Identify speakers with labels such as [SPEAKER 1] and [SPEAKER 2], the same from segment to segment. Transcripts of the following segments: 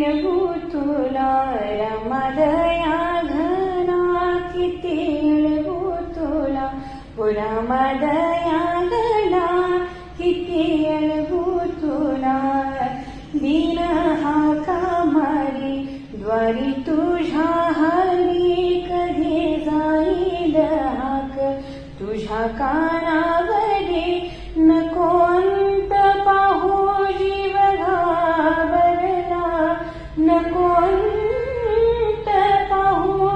[SPEAKER 1] मिळवू तुला रामदया घना, किती मिळवू तुला रामदया घना, किती मिळवू तुला. दिन हाका मारी द्वारी तुझ्या हरी, कधी जाईल हाक तुझ्या कानावरी. नको अंत पाहू जीव घाबरला, नको अंत पाहू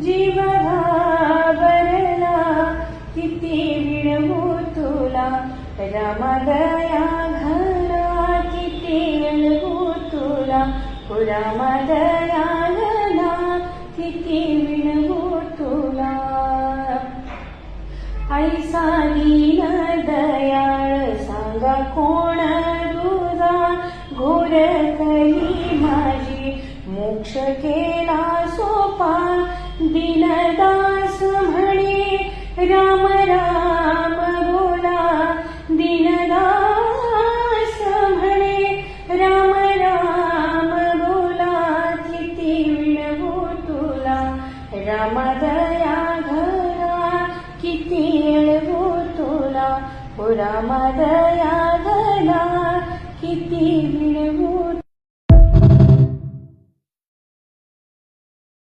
[SPEAKER 1] जीव घाबरला. किती मिळवू तुला रामदया घना, किती मिळवू तुला रामदया घना, किती मिळवू तुला. ऐसा दीन दयाळ सांगा कोण तुझा, घोर कली माझी मोक्ष केला सोपा. दीनदास म्हणे राम राम बोला, दीनदास म्हणे राम राम बोला. किती मिळवू तुला रामदया घना, किती मिळवू तुला रामदया घना, किती मिळवू